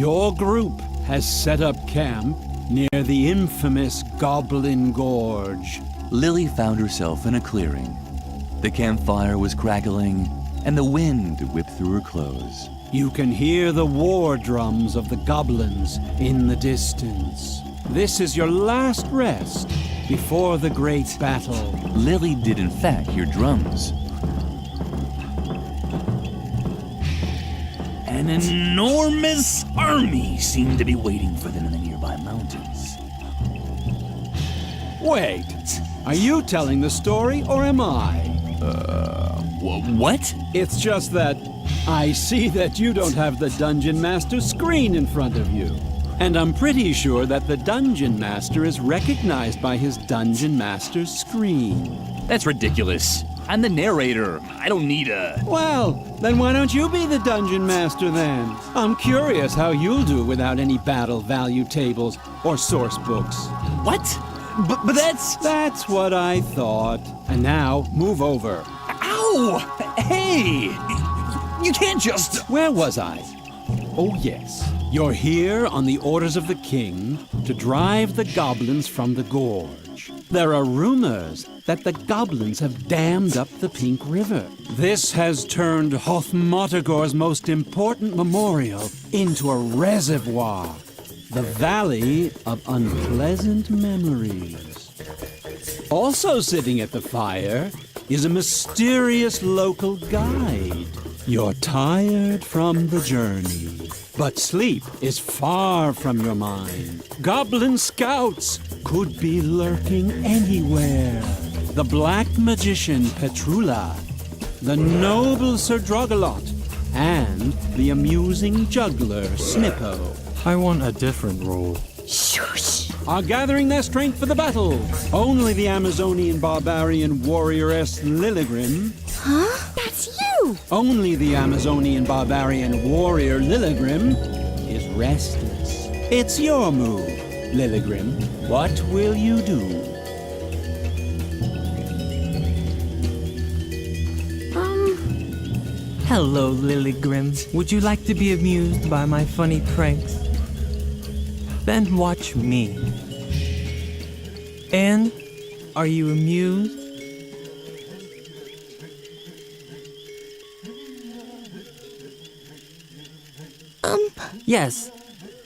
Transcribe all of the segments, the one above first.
Your group has set up camp near the infamous Goblin Gorge. Lily found herself in a clearing. The campfire was crackling, and the wind whipped through her clothes. You can hear the war drums of the goblins in the distance. This is your last rest before the great battle. Lily did in fact hear drums. An enormous army seemed to be waiting for them in the nearby mountains. Wait, are you telling the story or am I? What? It's just that I see that you don't have the Dungeon Master's screen in front of you. And I'm pretty sure that the Dungeon Master is recognized by his Dungeon Master's screen. That's ridiculous. I'm the narrator. I don't need a... Well, then why don't you be the Dungeon Master then? I'm curious how you'll do without any battle value tables or source books. What? But that's... That's what I thought. And now, move over. Ow! Hey! You can't just... Where was I? Oh, yes. You're here on the orders of the king to drive the goblins from the gorge. There are rumors that the goblins have dammed up the Pink River. This has turned Hothmotagor's most important memorial into a reservoir, the Valley of Unpleasant Memories. Also sitting at the fire is a mysterious local guide. You're tired from the journey, but sleep is far from your mind. Goblin scouts could be lurking anywhere. The black magician Petrula, the noble Sir Drogalot, and the amusing juggler Snippo I want a different role. Shush! are gathering their strength for the battle. Only the Amazonian barbarian warrioress Lilligrim. Huh? That's you! Only the Amazonian barbarian warrior Lilligrim is restless. It's your move, Lilligrim. What will you do? Hello, Lilligrim. Would you like to be amused by my funny pranks? Then watch me. And are you amused? Yes.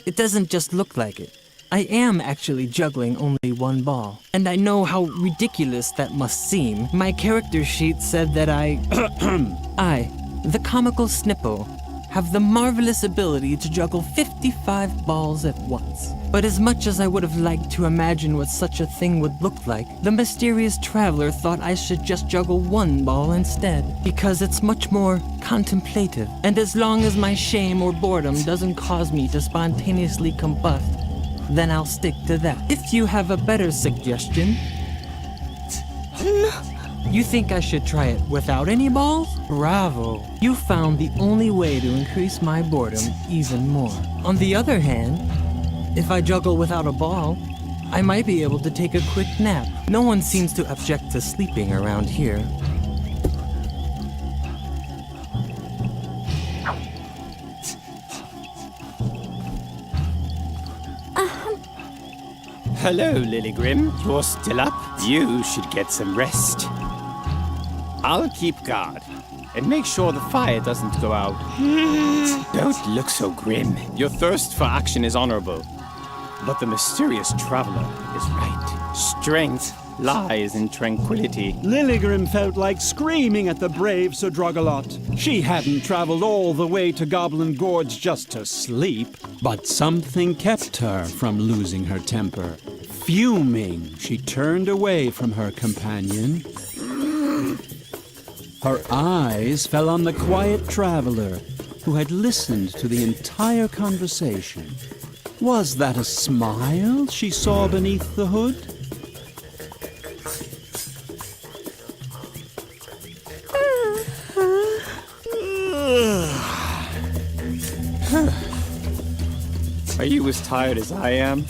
It doesn't just look like it. I am actually juggling only one ball. And I know how ridiculous that must seem. My character sheet said that I, the comical Snippo, have the marvelous ability to juggle 55 balls at once. But as much as I would have liked to imagine what such a thing would look like, the mysterious traveler thought I should just juggle one ball instead, because it's much more contemplative. And as long as my shame or boredom doesn't cause me to spontaneously combust, then I'll stick to that. If you have a better suggestion... You think I should try it without any balls? Bravo! You found the only way to increase my boredom even more. On the other hand, if I juggle without a ball, I might be able to take a quick nap. No one seems to object to sleeping around here. Hello, Lilligrim. You're still up? You should get some rest. I'll keep guard and make sure the fire doesn't go out. Don't look so grim. Your thirst for action is honorable, but the mysterious traveler is right. Strength lies in tranquility. Lilligrim felt like screaming at the brave Sir Drogalot. She hadn't traveled all the way to Goblin Gorge just to sleep, but something kept her from losing her temper. Fuming, she turned away from her companion. Her eyes fell on the quiet traveler who had listened to the entire conversation. Was that a smile she saw beneath the hood? Are you as tired as I am?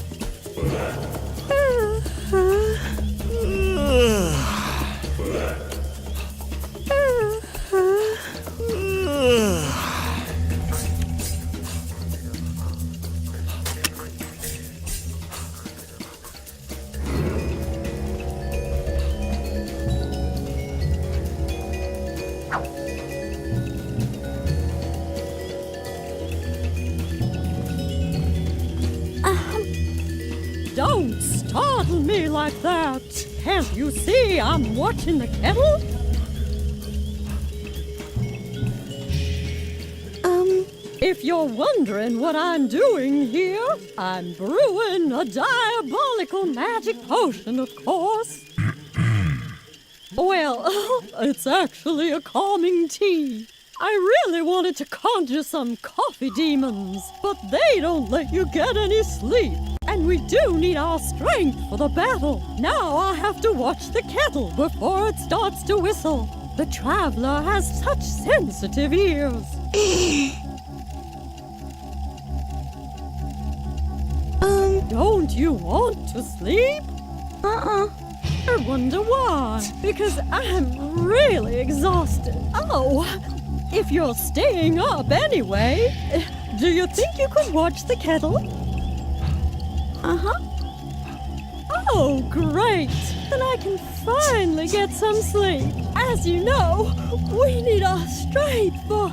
startle me like that? Can't you see I'm watching the kettle? If you're wondering what I'm doing here, I'm brewing a diabolical magic potion, of course. Well, it's actually a calming tea. I really wanted to conjure some coffee demons, but they don't let you get any sleep. And we do need our strength for the battle. Now I have to watch the kettle before it starts to whistle. The traveler has such sensitive ears. Don't you want to sleep? I wonder why. Because I'm really exhausted. Oh, if you're staying up anyway, do you think you could watch the kettle? Oh, great. Then I can finally get some sleep. As you know, we need our strength for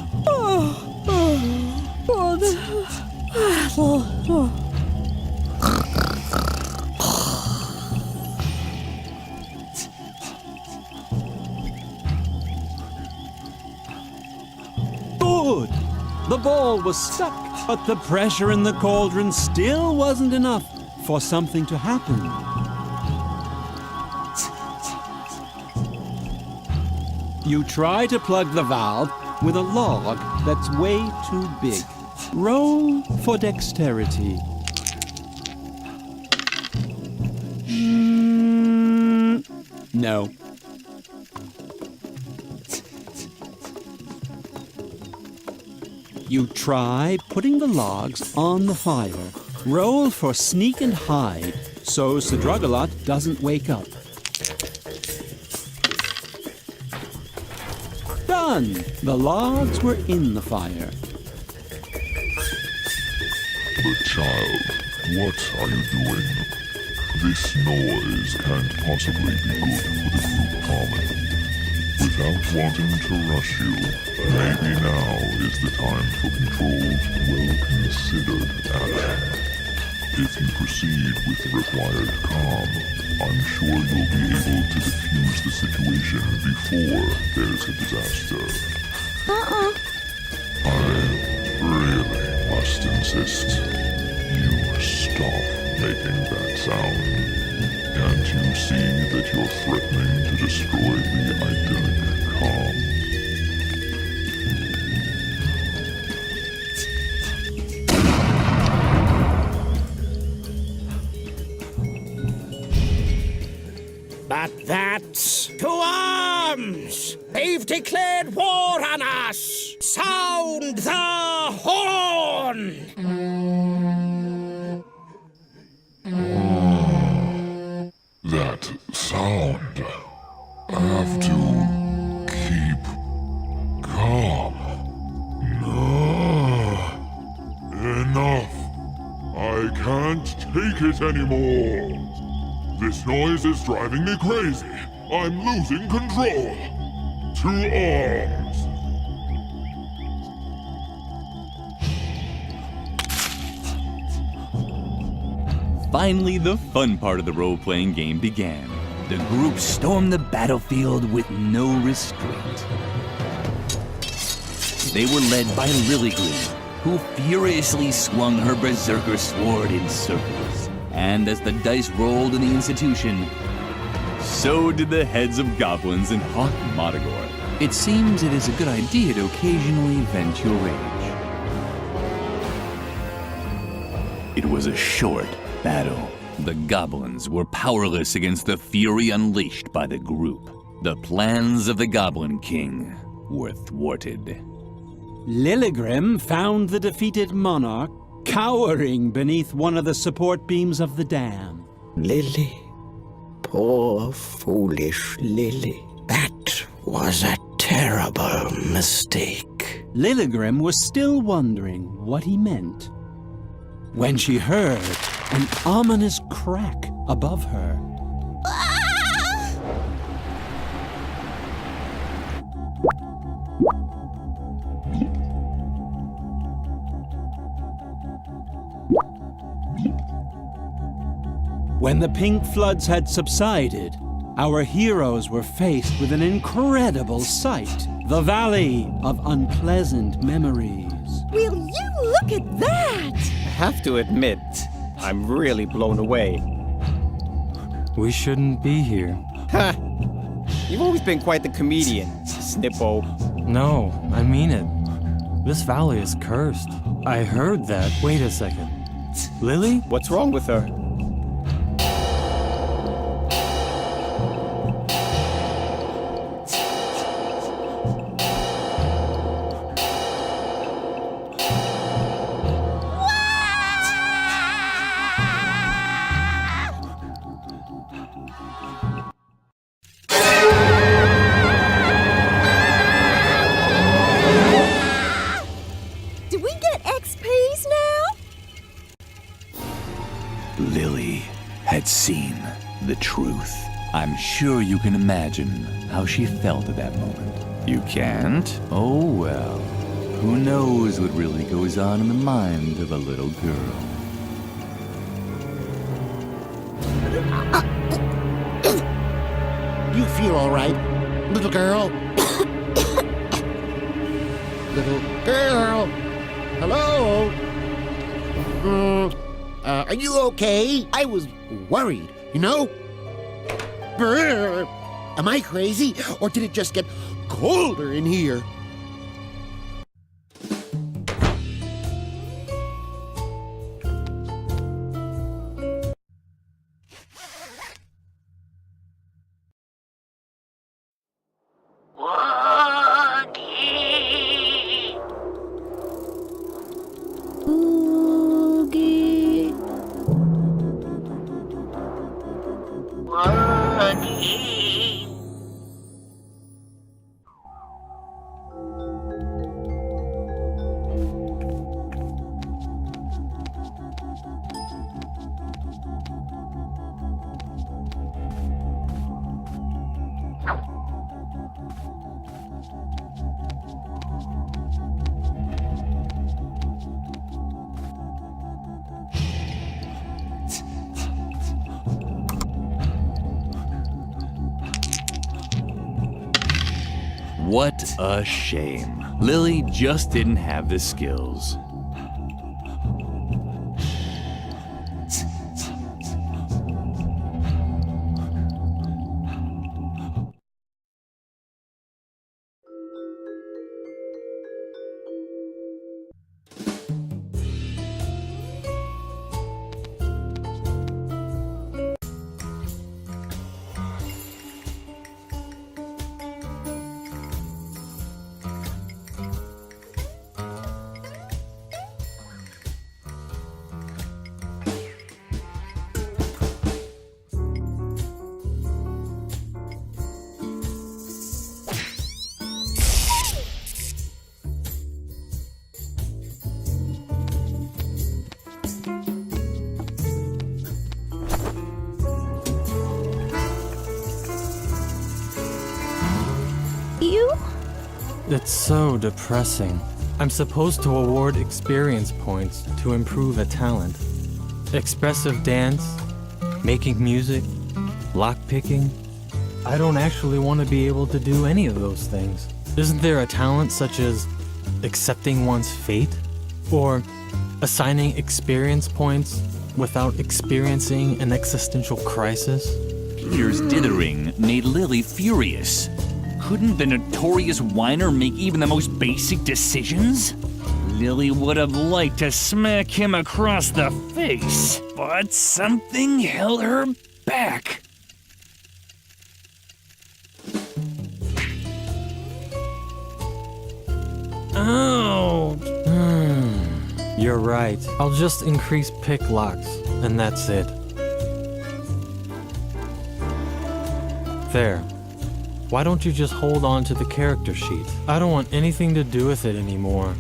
the battle. Good! The ball was stuck, but the pressure in the cauldron still wasn't enough for something to happen. You try to plug the valve with a log that's way too big. Roll for dexterity. No. You try putting the logs on the fire. Roll for sneak and hide so Sdragalot doesn't wake up. Done! The logs were in the fire. But child, what are you doing? This noise can't possibly be good for the group harmony. Without wanting to rush you, maybe now is the time for controlled, well-considered action. If you proceed with the required calm, I'm sure you'll be able to defuse the situation before there's a disaster. I really must insist you stop making that sound. Can't you see that you're threatening to destroy the idyllic calm? But that's to arms! They've declared war on us! Sound the horn! That sound. I have to keep calm. Enough. I can't take it anymore. This noise is driving me crazy. I'm losing control. To arms. Finally, the fun part of the role-playing game began. The group stormed the battlefield with no restraint. They were led by Lilligren, who furiously swung her berserker sword in circles. And as the dice rolled in the institution, so did the heads of goblins and Hawk Modagor. It seems it is a good idea to occasionally vent your rage. It was a short battle. The goblins were powerless against the fury unleashed by the group. The plans of the Goblin King were thwarted. Lilligrim found the defeated monarch cowering beneath one of the support beams of the dam. Lily. Poor, foolish Lily. That was a terrible mistake. Lilligrim was still wondering what he meant when she heard an ominous crack above her. When the pink floods had subsided, our heroes were faced with an incredible sight. The Valley of Unpleasant Memories. Will you look at that? I have to admit, I'm really blown away. We shouldn't be here. Ha! You've always been quite the comedian, Snippo. No, I mean it. This valley is cursed. I heard that. Wait a second. Lily? What's wrong with her? Do we get XPs now? Lily had seen the truth. I'm sure you can imagine how she felt at that moment. You can't? Oh well. Who knows what really goes on in the mind of a little girl? You feel all right, little girl? Little girl? Hello? Are you okay? I was worried, you know? Brr. Am I crazy, or did it just get colder in here? Oogie. What a shame. Lily just didn't have the skills. You? It's so depressing. I'm supposed to award experience points to improve a talent. Expressive dance, making music, lockpicking. I don't actually want to be able to do any of those things. Isn't there a talent such as accepting one's fate? Or assigning experience points without experiencing an existential crisis? Peter's dithering made Lily furious. Couldn't the notorious whiner make even the most basic decisions? Lily would have liked to smack him across the face, but something held her back. Oh! You're right. I'll just increase pick locks, and that's it. There. Why don't you just hold on to the character sheet? I don't want anything to do with it anymore.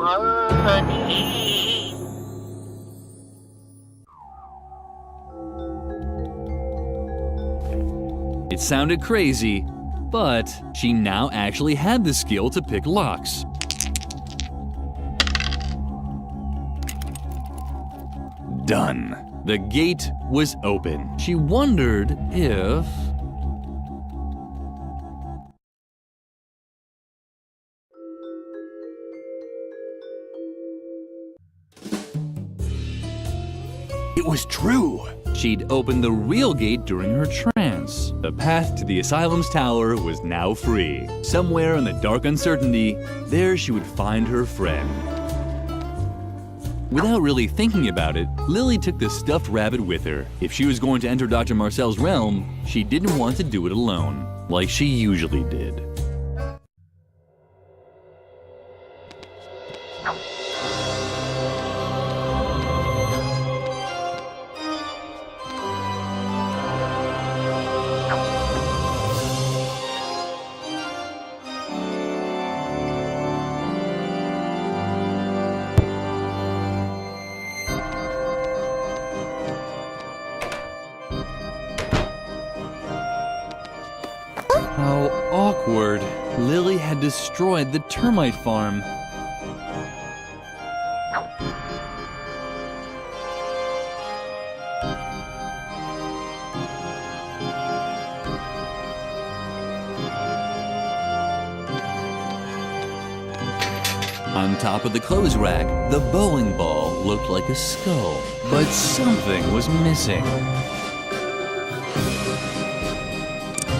Honey. It sounded crazy, but she now actually had the skill to pick locks. Done. The gate was open. She wondered if... It was true. She'd opened the real gate during her trance. The path to the asylum's tower was now free. Somewhere in the dark uncertainty, there she would find her friend. Without really thinking about it, Lily took the stuffed rabbit with her. If she was going to enter Dr. Marcel's realm, she didn't want to do it alone, like she usually did. How awkward. Lily had destroyed the termite farm. On top of the clothes rack, the bowling ball looked like a skull, but something was missing.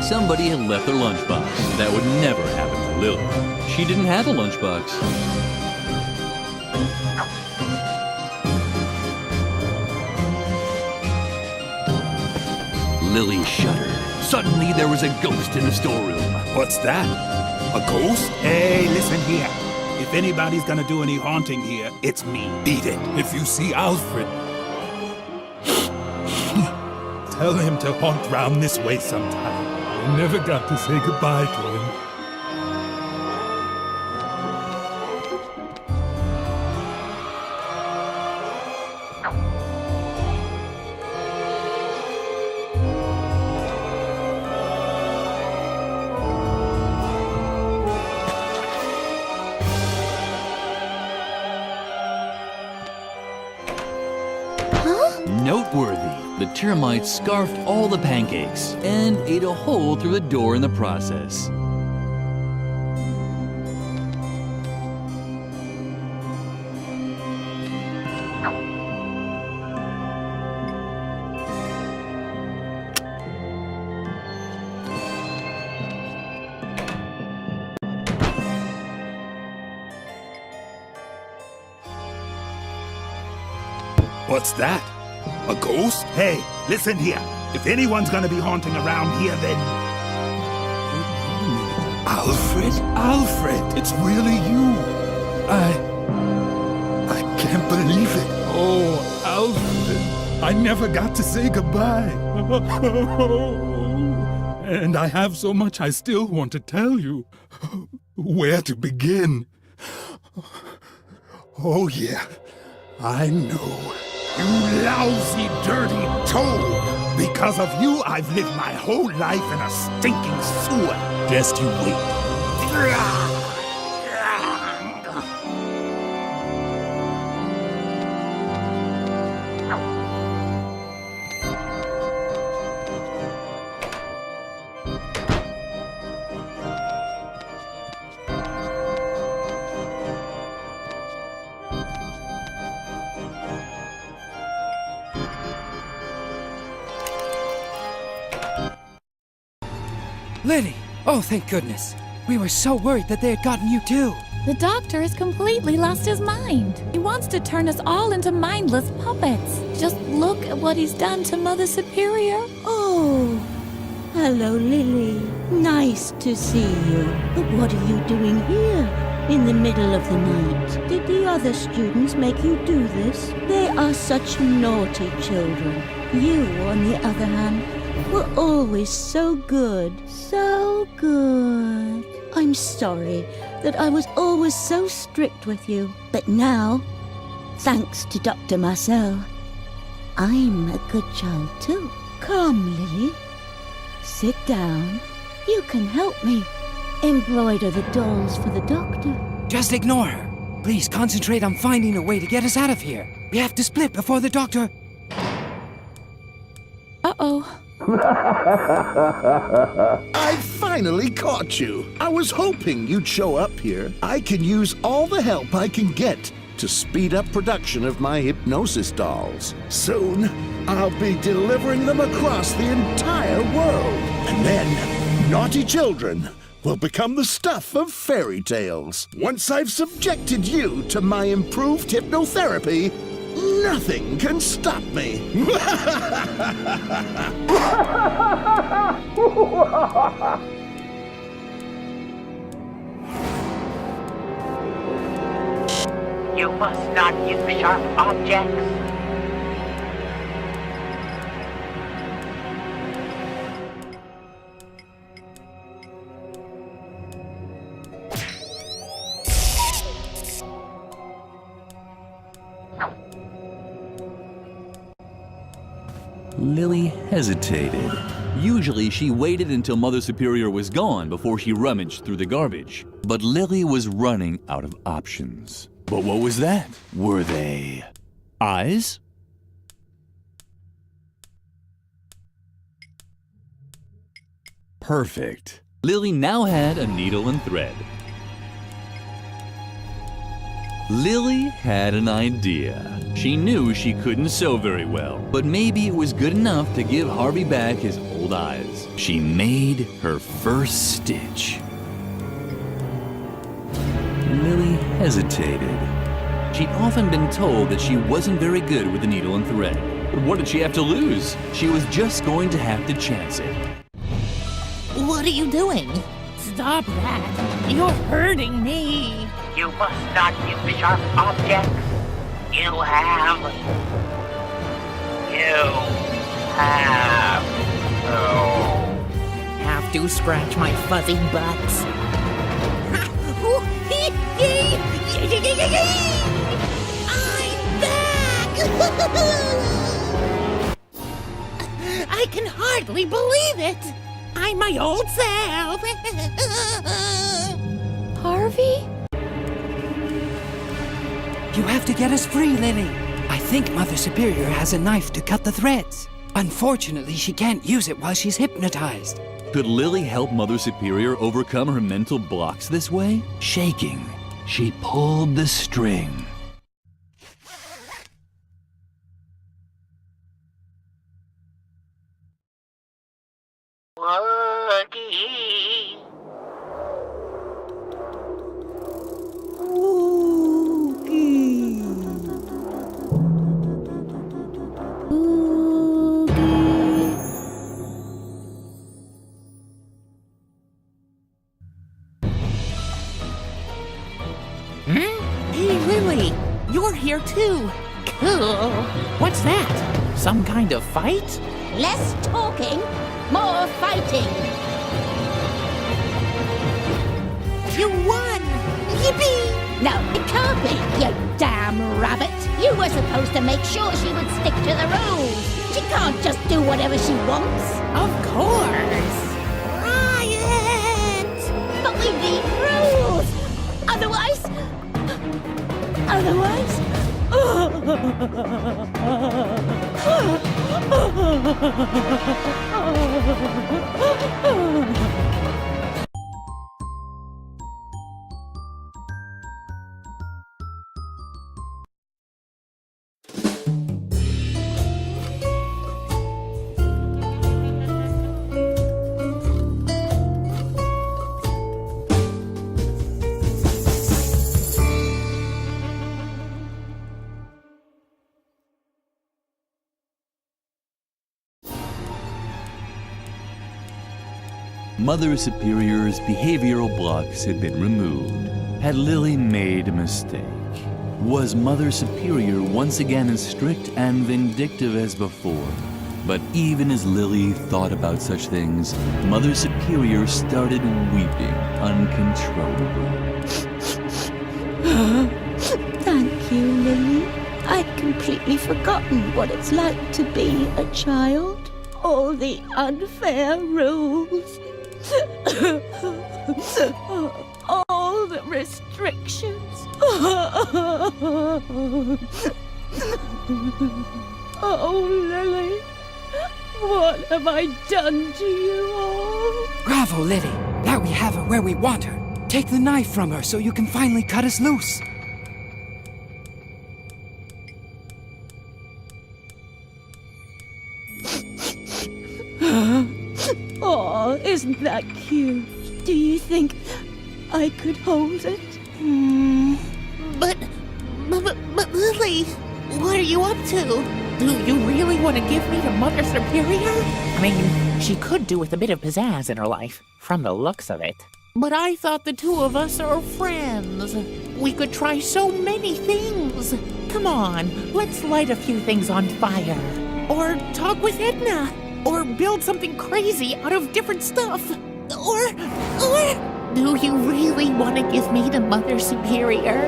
Somebody had left their lunchbox. That would never happen to Lily. She didn't have a lunchbox. Lily shuddered. Suddenly, there was a ghost in the storeroom. What's that? A ghost? Hey, listen here. If anybody's gonna do any haunting here, it's me. Beat it. If you see Alfred, tell him to haunt round this way sometime. I never got to say goodbye to him. Noteworthy, the termites scarfed all the pancakes and ate a hole through the door in the process. What's that? A ghost? Hey, listen here. If anyone's gonna be haunting around here, then... Alfred? Alfred, it's really you. I can't believe it. Oh, Alfred, I never got to say goodbye. And I have so much I still want to tell you. Where to begin? Oh, yeah, I know. You lousy, dirty toad! Because of you, I've lived my whole life in a stinking sewer. Just you wait. Lily! Oh, thank goodness. We were so worried that they had gotten you too. The doctor has completely lost his mind. He wants to turn us all into mindless puppets. Just look at what he's done to Mother Superior. Oh, hello, Lily. Nice to see you. But what are you doing here in the middle of the night? Did the other students make you do this? They are such naughty children. You, on the other hand, were always so good. So good. I'm sorry that I was always so strict with you. But now, thanks to Dr. Marcel, I'm a good child too. Come, Lily. Sit down. You can help me embroider the dolls for the doctor. Just ignore her. Please concentrate on finding a way to get us out of here. We have to split before the doctor... Uh-oh. I finally caught you. I was hoping you'd show up here. I can use all the help I can get to speed up production of my hypnosis dolls. Soon, I'll be delivering them across the entire world. And then, naughty children will become the stuff of fairy tales. Once I've subjected you to my improved hypnotherapy, nothing can stop me. You must not use sharp objects. Lily hesitated. Usually she waited until Mother Superior was gone before she rummaged through the garbage. But Lily was running out of options. But what was that? Were they eyes? Perfect. Lily now had a needle and thread. Lily had an idea. She knew she couldn't sew very well, but maybe it was good enough to give Harvey back his old eyes. She made her first stitch. Lily hesitated. She'd often been told that she wasn't very good with the needle and thread. But what did she have to lose? She was just going to have to chance it. What are you doing? Stop that. You're hurting me. You must not use sharp objects. You have to scratch my fuzzy butts. I'm back! I can hardly believe it. I'm my old self. Harvey? You have to get us free, Lily. I think Mother Superior has a knife to cut the threads. Unfortunately, she can't use it while she's hypnotized. Could Lily help Mother Superior overcome her mental blocks this way? Shaking, she pulled the string. Hey, Lily, you're here too. Cool. What's that? Some kind of fight? Less talking, more fighting. You won! Yippee! No, it can't be, you damn rabbit. You were supposed to make sure she would stick to the rules. She can't just do whatever she wants. Of course. Riot! But we need rules. Otherwise... Mother Superior's behavioral blocks had been removed. Had Lily made a mistake? Was Mother Superior once again as strict and vindictive as before? But even as Lily thought about such things, Mother Superior started weeping uncontrollably. Thank you, Lily. I'd completely forgotten what it's like to be a child. All the unfair rules. All the restrictions. Oh, Lily. What have I done to you all? Bravo, Lily. Now we have her where we want her. Take the knife from her so you can finally cut us loose. Oh, isn't that cute? Do you think I could hold it? But Lily, what are you up to? Do you really want to give me to Mother Superior? I mean, she could do with a bit of pizzazz in her life, from the looks of it. But I thought the two of us are friends. We could try so many things. Come on, let's light a few things on fire. Or talk with Edna. Or build something crazy out of different stuff. Or... Do you really want to give me to Mother Superior?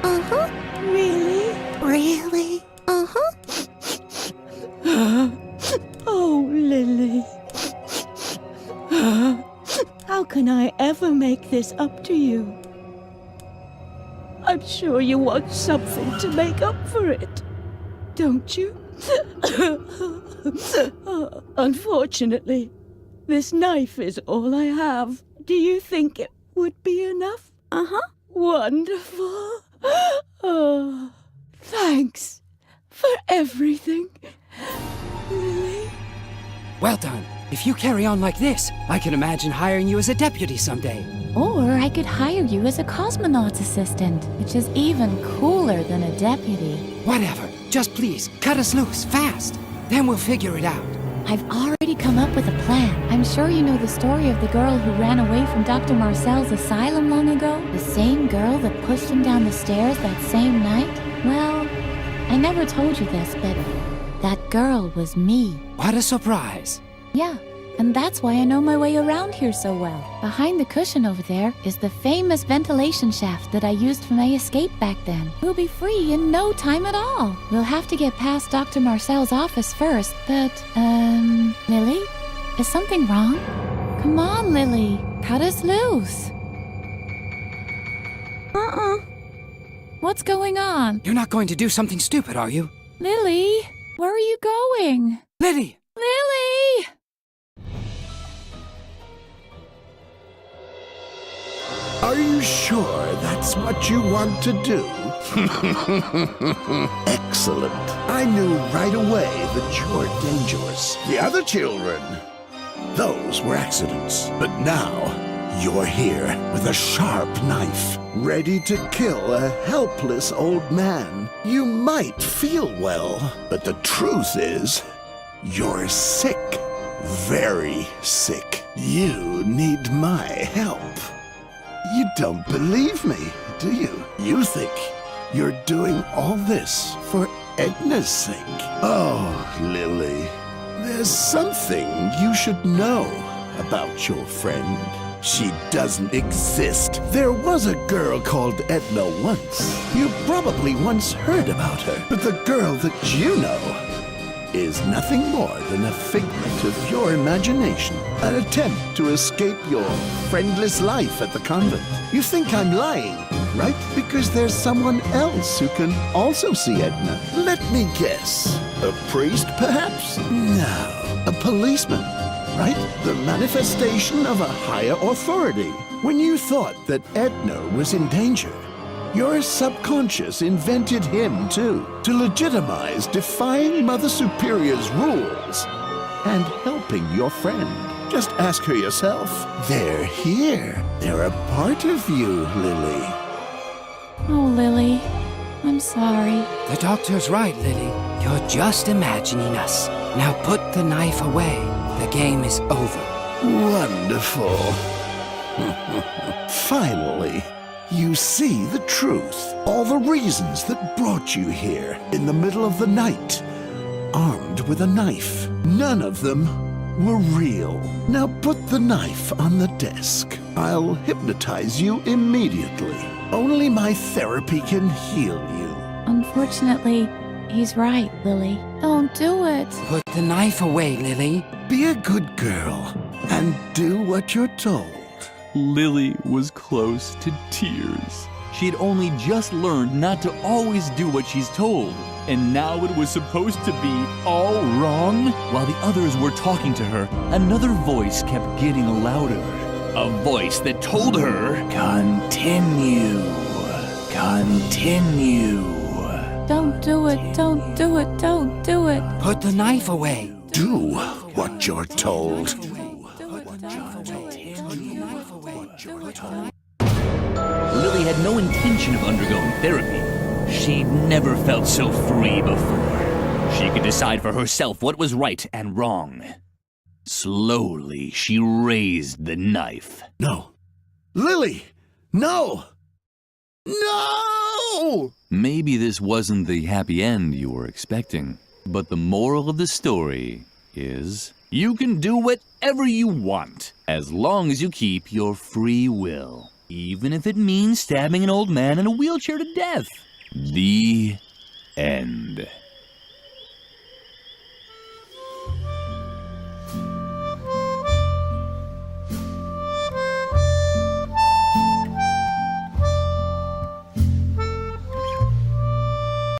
Uh-huh. Really? Really? Uh-huh. Oh, Lily. How can I ever make this up to you? I'm sure you want something to make up for it, don't you? Unfortunately, this knife is all I have. Do you think it would be enough? Uh-huh. Wonderful. Oh, thanks for everything, Lily. Well done. If you carry on like this, I can imagine hiring you as a deputy someday. Or I could hire you as a cosmonaut's assistant, which is even cooler than a deputy. Whatever. Just please, cut us loose, fast. Then we'll figure it out. I've already come up with a plan. I'm sure you know the story of the girl who ran away from Dr. Marcel's asylum long ago? The same girl that pushed him down the stairs that same night? Well, I never told you this, but that girl was me. What a surprise. Yeah, and that's why I know my way around here so well. Behind the cushion over there is the famous ventilation shaft that I used for my escape back then. We'll be free in no time at all. We'll have to get past Dr. Marcel's office first, but, Lily? Is something wrong? Come on, Lily. Cut us loose. What's going on? You're not going to do something stupid, are you? Lily, where are you going? Lily! Lily! Are you sure that's what you want to do? Excellent. I knew right away that you're dangerous. The other children, those were accidents. But now, you're here with a sharp knife, ready to kill a helpless old man. You might feel well, but the truth is, you're sick. Very sick. You need my help. You don't believe me, do you? You think you're doing all this for Edna's sake. Oh, Lily, there's something you should know about your friend. She doesn't exist. There was a girl called Edna once. You probably once heard about her. But the girl that you know is nothing more than a figment of your imagination, an attempt to escape your friendless life at the convent. You think I'm lying, right? Because there's someone else who can also see Edna. Let me guess. A priest, perhaps? No, a policeman, right? The manifestation of a higher authority. When you thought that Edna was in danger, your subconscious invented him, too, to legitimize defying Mother Superior's rules and helping your friend. Just ask her yourself. They're here. They're a part of you, Lily. Oh, Lily, I'm sorry. The doctor's right, Lily. You're just imagining us. Now put the knife away. The game is over. Wonderful. Finally. You see the truth. All the reasons that brought you here in the middle of the night, armed with a knife. None of them were real. Now put the knife on the desk. I'll hypnotize you immediately. Only my therapy can heal you. Unfortunately, he's right, Lily. Don't do it. Put the knife away, Lily. Be a good girl and do what you're told. Lily was close to tears. She had only just learned not to always do what she's told, and now it was supposed to be all wrong? While the others were talking to her, another voice kept getting louder. A voice that told her, "Continue. Continue." Don't do it. Don't do it. Don't do it. Put the knife away. Do what you're told. Lily had no intention of undergoing therapy. She'd never felt so free before. She could decide for herself what was right and wrong. Slowly, she raised the knife. No. Lily! No! No! Maybe this wasn't the happy end you were expecting, but the moral of the story is you can do whatever you want, as long as you keep your free will, even if it means stabbing an old man in a wheelchair to death. The end.